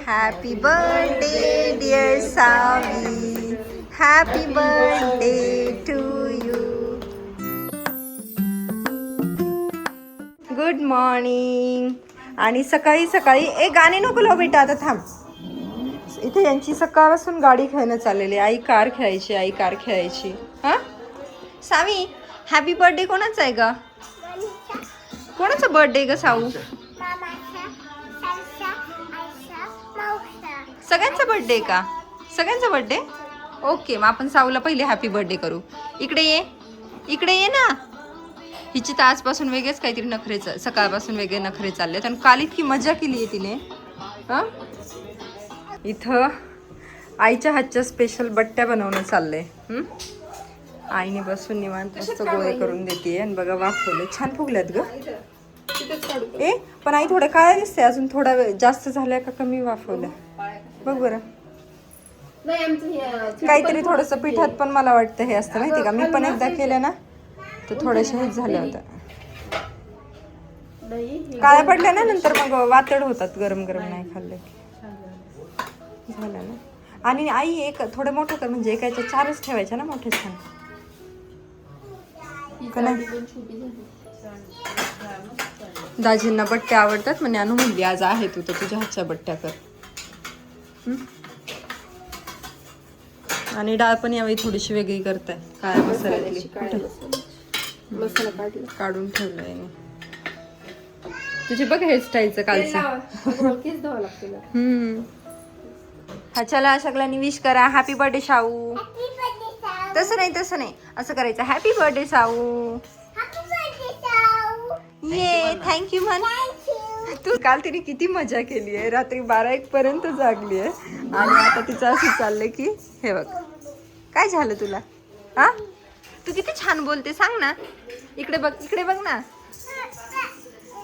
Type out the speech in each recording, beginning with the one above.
Happy birthday dear Savi, happy birthday to you. Good morning. आणि सकाळी सकाळी एक गाणे नको लाव बेटा, आता थांब. इथे यांची सकाळपासून गाडी खेळणं चाललेली. आई कार खेळायची, आई कार खेळायची. हा सावी, हॅपी बर्थडे कोणाचा आहे ग? कोणाचा बर्थडे ग साऊ? सगळ्यांचा बर्थडे का? सगळ्यांचा बर्थडे. ओके, मग आपण साऊला पहिले हॅपी बर्थडे करू. इकडे ये, इकडे ये ना. हिची तर आजपासून वेगळेच काहीतरी नखरे, सकाळपासून वेगळे नखरे चाललेत. आणि काल इतकी मजा केली आहे तिने. हां, इथं आईच्या हातच्या स्पेशल बट्ट्या बनवणं चाललंय. आईने बसून निवांत मस्त गोळे करून देते. आणि बघा वाफवले, छान फुगल्यात ग. ए पण आई थोडं काय दिसते, अजून थोडा वेळ जास्त झालाय का कमी वाफवल्या बघ बरं. काहीतरी थोडस पिठात पण मला वाटतं हे असतं माहिती का. मी पण एकदा केलं ना तर थोड्याशा हेच झाल्या होत्या, काळ्या पडल्या ना, नंतर मग वातड होतात गरम गरम नाही खाल्ले झालं ना. आणि आई एक थोडं मोठं कर, म्हणजे एकाच्या 4च ठेवायच्या ना मोठे छान का नाही. दाजींना बट्ट्या आवडतात म्हणे. अनु म्हणली आज आहे तू तर तुझ्या हातच्या बट्ट्या कर. आणि डाळ पण यावेळी थोडीशी वेगळी करताय. काळ्या मसाल्यातली काढून ठेवलंय. तुझी बघ हेअरस्टाईलचं कालचं. हा चला सगळ्यांनी विश करा हॅपी बर्थडे शाऊ. तसं नाही तसं नाही, असं करायचं हॅपी बर्थडे साऊ. ये थँक्यू म्हण. तू काल तिने किती मजा केली आहे, रात्री 12-1 पर्यंत जागली आहे. आणि आता तिचं असं चाललंय की हे बघ काय झालं तुला. हा तू किती छान बोलते सांग ना. इकडे बघ, इकडे बघ ना.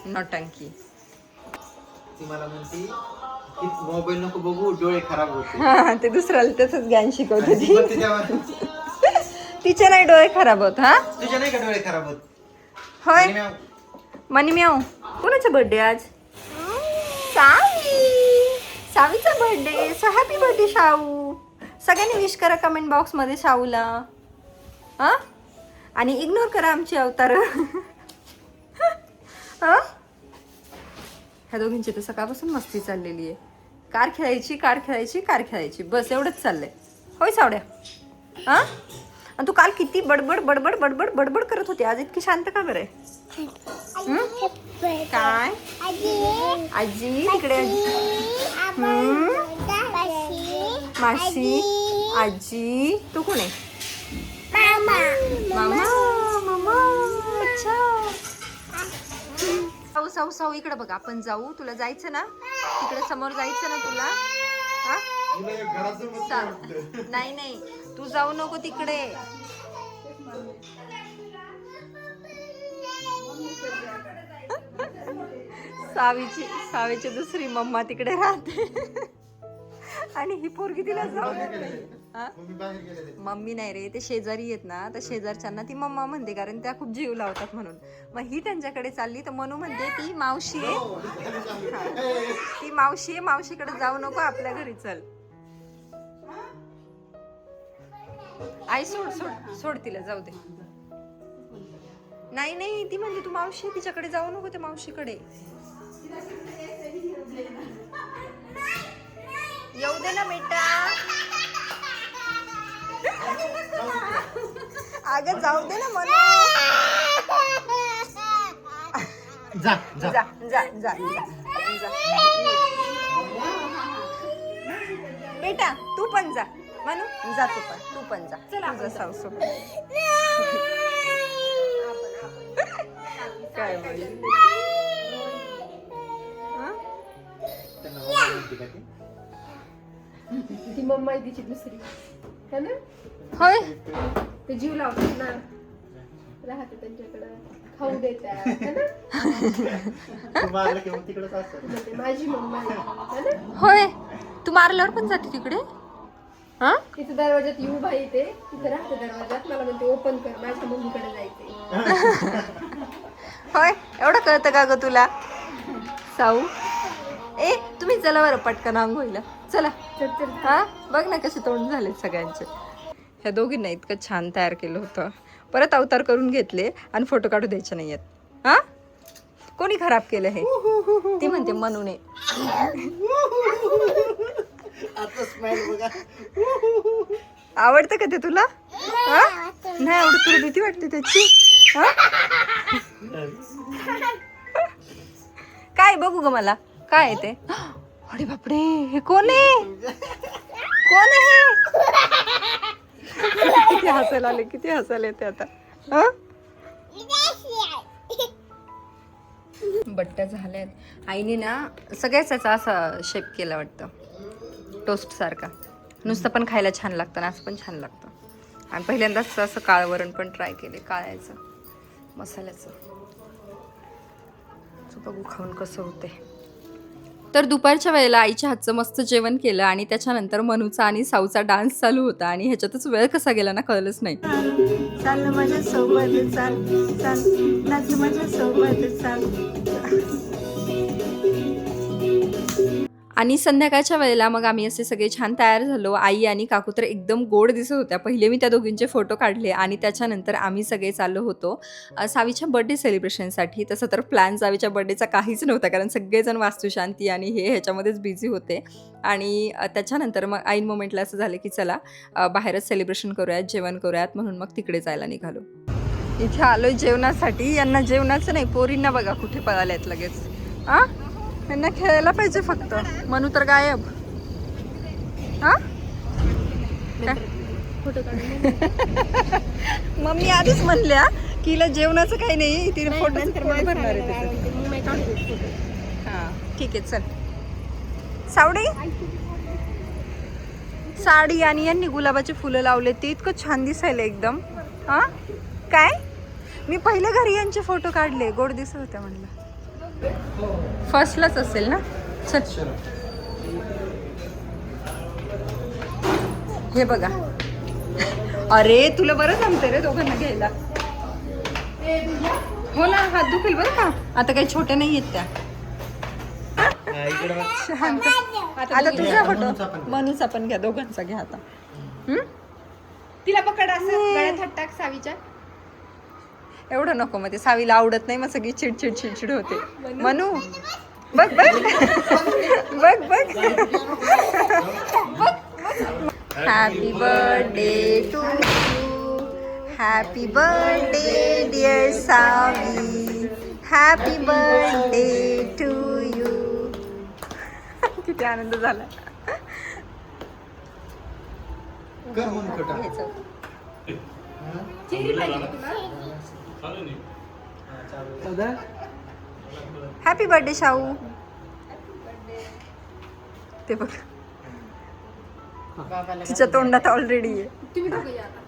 नौटंकी. ती मला म्हणती की मोबाईल नको बघू, डोळे खराब होते. ते दुसऱ्याला तसंच ज्ञान शिकवते ती. तिचे नाही डोळे खराब होत. हा तुझे नाही का डोळे खराब होत? होय मनी म्याऊ. कोणाचा बर्थडे आज? सावी. सावीचा बर्थडे. सो हॅपी बर्थडे शाऊ. सगळ्यांनी विश करा कमेंट बॉक्स मध्ये शाऊला. हा आणि इग्नोर करा आमची अवतार. ह्या दोघींची तर सकाळपासून मस्ती चाललेली आहे. कार खेळायची, कार खेळायची, कार खेळायची, बस एवढंच चाललंय. होय सावड्या. हा आणि तू काल किती बडबड बडबड बडबड बडबड करत होती, आज इतकी शांत का बरं? काय आजी तिकडे? मासी आजी. तू कोण आहे? मामा. मामा अच्छा. साऊ साऊ साऊ इकडे बघ, आपण जाऊ. तुला जायचं ना तिकडे समोर जायचं ना तुला. नाही नाही तू जाऊ नको तिकडे. सावीची दुसरी मम्मा तिकडे राहते. आणि ही पोरगी तिला जाऊ देते. मम्मी नाही रे, ते शेजारी आहेत ना, तर शेजारच्यांना ती मम्मा म्हणते, कारण त्या खूप जीव लावतात म्हणून. मग ही त्यांच्याकडे चालली तर मनू म्हणते ती मावशी आहे, ती मावशी आहे, मावशीकडे जाऊ नको, आपल्या घरी चल. आई सोड सोड सोड तिला, जाऊ दे. नाही नाही ती म्हणते तू मावशी, तिच्याकडे जाऊ नको, त्या मावशीकडे येऊ दे ना बेटा. अगं जाऊ दे ना म्हणून. जा जा जा जा जा बेटा, तू पण जा म्हणू. जा तू पण जा. तुझं साऊ सोबत काय बोल. ती मम्मा आहे तिची दुसरी है ना. होय ते जीव लावतात ना, राहते त्यांच्याकडं, खाऊ देतात है ना. माझी मम्मा आहे ना. होय तू मारल्यावर पण जाते तिकडे. हा तिथे दरवाजात येऊ बाई, ते तिथे राहते दरवाजात. मला म्हणते ओपन कर, माझ्या मम्मीकडे जायचे. होय एवढं कळतं का ग तुला साऊ? ए तुम्ही चला बरं पटकन आंघोळीला चला. चल चल. हा बघ ना कसे तोंड झाले सगळ्यांचे. ह्या दोघींना इतकं छान तयार केलं होतं, परत अवतार करून घेतले आणि फोटो काढू द्यायचे नाहीयेत. हा कोणी खराब केलं हे? ती म्हणते मनूने. आता स्माइल बघा. आवडतं का ते तुला? हा? नाही आवडत तुला? भीती वाटते त्याची? हा? काय बघू ग मला काय आहे ते? अरे बापरे हे कोण आहे? कोण आहे? किती हसायला आले, किती हसायला येते आता. हा बट्ट्या झाल्यात. आईने ना सगळ्याच याचा असा शेप केला वाटतं, टोस्ट सारखा. नुसतं पण खायला छान लागतं ना, असं पण छान लागतं. आणि पहिल्यांदाच असं काळं वरण पण ट्राय केले, काळ्याचं मसाल्याचं. बघू खाऊन कसं होते. तर दुपारच्या वेळेला आईच्या हातचं मस्त जेवण केलं आणि त्याच्यानंतर मनूचा आणि साऊचा डान्स चालू होता आणि ह्याच्यातच वेळ कसा गेला ना कळलंच नाही. चाल माझ्या सोबत चाल, चाल नाच माझ्या सोबत चाल. आणि संध्याकाळच्या वेळेला मग आम्ही असे सगळे छान तयार झालो. आई आणि काकू तर एकदम गोड दिसत होत्या. पहिले मी त्या दोघींचे फोटो काढले आणि त्याच्यानंतर आम्ही सगळे चाललो होतो सावीच्या बर्थडे सेलिब्रेशनसाठी. तसं तर प्लॅन सावीच्या बर्थडेचा काहीच नव्हता, कारण सगळेजण वास्तुशांती आणि ह्याच्यामध्येच बिझी होते. आणि त्याच्यानंतर मग ऐन मोमेंटला असं झालं की चला बाहेरच सेलिब्रेशन करूयात, जेवण करूयात, म्हणून मग तिकडे जायला निघालो. इथे आलोय जेवणासाठी. यांना जेवणाचं नाही, पोरींना बघा कुठे पळाल्यात लगेच. आ यांना खेळायला पाहिजे फक्त. मनू तर गायब. हा फोटो काढून मम्मी आधीच म्हणल्या की हिला जेवणाचं काही नाही, तिने फोटो भरणार आहे त्याचं. मग मी काढू फोटो. हा ठीक आहे चल. सावडी साडी आणि यांनी गुलाबाची फुलं लावले, ते इतकं छान दिसायला एकदम. हा काय मी पहिले घरी यांचे फोटो काढले, गोड दिसत होत्या म्हणलं. फर्स्टलाच असेल ना. चल हे बघा. अरे तुला बरं जमते रे दोघांना घ्यायला. हो ना हात दुखेल बरं का. आता काही छोट्या नाही आहेत त्या. इकडे बघ. शांत. आता तुझा फोटो मनूचा पण घ्या, दोघांचा घ्या आता. तिला पकड असं गळ्यात हात टाक सावीच्या. एवढं नको मग, ते सावीला आवडत नाही, मग सगळी चिडचिड चिडचिड होते. मनू बघ बघ बघ बघ. Happy birthday to you, happy birthday dear Savi, happy birthday to you. किती आनंद झाला. कर म्हणून छोटा. चेरी पाहिजे का तुला? Happy birthday Shahu. ते बघ तिच्या तोंडात ऑलरेडी आहे. तुम्ही दोघं या आता.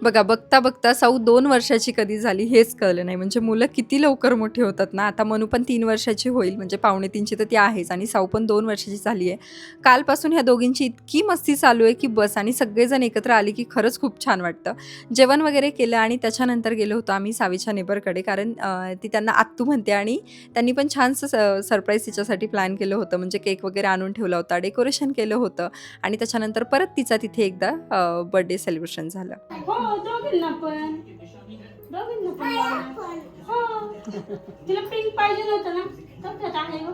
बघा बघता बघता साऊ 2 वर्षाची कधी झाली हेच कळलं नाही. म्हणजे मुलं किती लवकर मोठी होतात ना. आता मनू पण 3 वर्षाची होईल, म्हणजे 2.5 तर ती आहेच, आणि साऊ पण 2 वर्षाची झाली आहे. कालपासून ह्या दोघींची इतकी मस्ती चालू आहे की बस. आणि सगळेजण एकत्र आले की खरंच खूप छान वाटतं. जेवण वगैरे केलं आणि त्याच्यानंतर गेलो होतो आम्ही सावीच्या नेबरकडे, कारण ती त्यांना आत्तू म्हणते आणि त्यांनी पण छानसं सरप्राईज तिच्यासाठी प्लॅन केलं होतं. म्हणजे केक वगैरे आणून ठेवला होता, डेकोरेशन केलं होतं आणि त्याच्यानंतर परत तिचा तिथे एकदा बर्थडे सेलिब्रेशन झालं. दोघींना पण हो. तिला पिंक पाहिजे नव्हतं ना, तर आहे हो.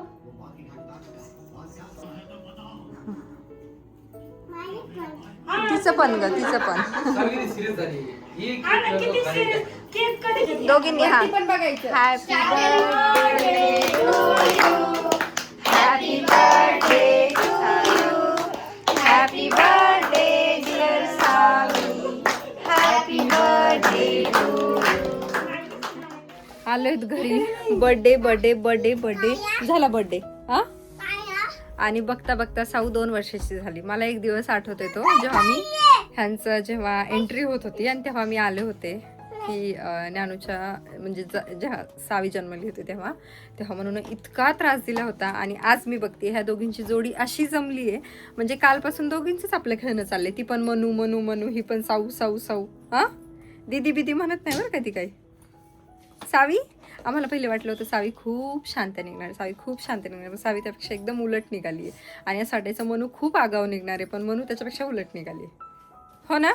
तिचं पण ग, तिचं पण. किती सिरियस केक कधी दोघींनी हा पण बघायचं. Happy birthday to you, happy birthday to you, happy birthday dear Savi, happy birthday to you. आलोय घरी. बर्थडे बर्थडे बर्थडे बर्थडे झाला बर्थडे. हा आणि बघता बघता साऊ 2 वर्षाची झाली. मला एक दिवस आठवत येतो जेव्हा मी ह्यांचं जेव्हा एंट्री होत होती आणि तेव्हा मी आले होते की ज्ञानूच्या म्हणजे जेव्हा सावी जन्मली होती तेव्हा म्हणून इतका त्रास दिला होता. आणि आज मी बघते ह्या दोघींची जोडी अशी जमली आहे, म्हणजे कालपासून दोघींचंच आपलं खेळणं चाललंय. ती पण मनू मनू मनू, ही पण साऊ साऊ साऊ. हा दीदी बिदी म्हणत नाही बरं का ती काही. सावी, आम्हाला पहिले वाटलं होतं सावी खूप शांत निघणार, सावी खूप शांत निघणार, पण सावी त्यापेक्षा एकदम उलट निघाली आहे. आणि या साठ्याचं मनू खूप आगाऊ निघणार आहे, पण मनू त्याच्यापेक्षा उलट निघाली आहे. हो ना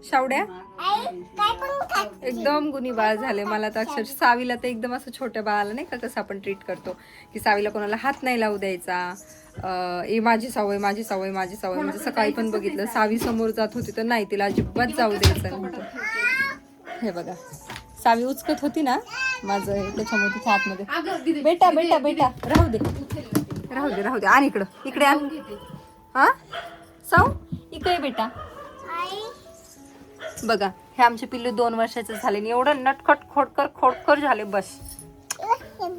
शावड्या? एकदम गुणी बाळ झाले. मला तर अक्षर सावीला तर एकदम असं छोट्या बाळाला नाही का कसं आपण ट्रीट करतो, की सावीला कोणाला हात नाही लावू द्यायचा. ए माझी सवय माझी सवय माझी सवय. म्हणजे सकाळी पण बघितलं सावी समोर जात होती तर नाही, तिला अजिबात जाऊ द्यायचं नव्हतं. हे बघा सावी उचकत होती ना माझं हे, त्याच्यामुळे तिच्या आतमध्ये. बेटा बेटा बेटा राहू दे राहू दे राहू दे. आणि इकडे आण. हा साऊ इकडे बेटा. बघा हे आमचे पिल्लू 2 वर्षाचे झाले आणि एवढं नटखट खोडकर झाले. बस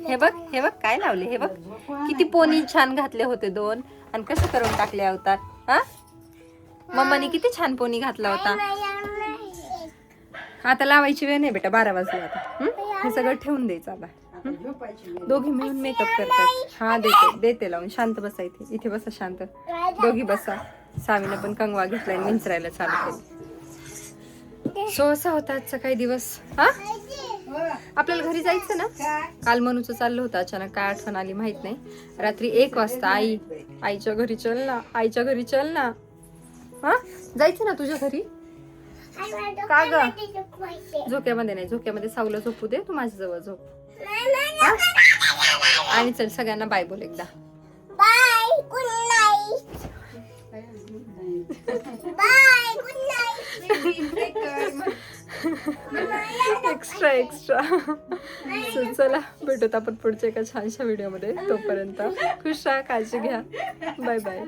हे बघ काय लावले, हे बघ किती पोनी छान घातले होते 2 आणि कसं करून टाकले अवतार. हा मम्माने किती छान पोनी घातला होता. आता लावायची वेळ नाही बेटा, 12 वाजले आता. हे सगळं ठेवून द्यायचं आता. दोघी मिळून मेकअप करतात. हा देते लावून. शांत बसा इथे बसा शांत. दोघी बसा. सावीने पण कंगवा घेतलाय आणि विंचरायला चालू केलं. सो असा होता आजचा काही दिवस. हा आपल्याला घरी जायचं ना. काल मनूचं चाललं होतं, अचानक काय आठवण आली माहित नाही. रात्री 1 वाजता आईच्या घरी चल ना, आईच्या घरी चल ना. हा जायचं ना तुझ्या घरी. का ग झोक्यामध्ये नाही, झोक्यामध्ये सावला झोपू दे, तू माझ्या जवळ झोप. आणि चल सगळ्यांना बाय बोल एकदा. Bye good night. Bye good night. Extra चला भेटूत आपण पुढच्या एका छानशा व्हिडिओमध्ये. तोपर्यंत खुश राहा, काळजी घ्या. Bye bye.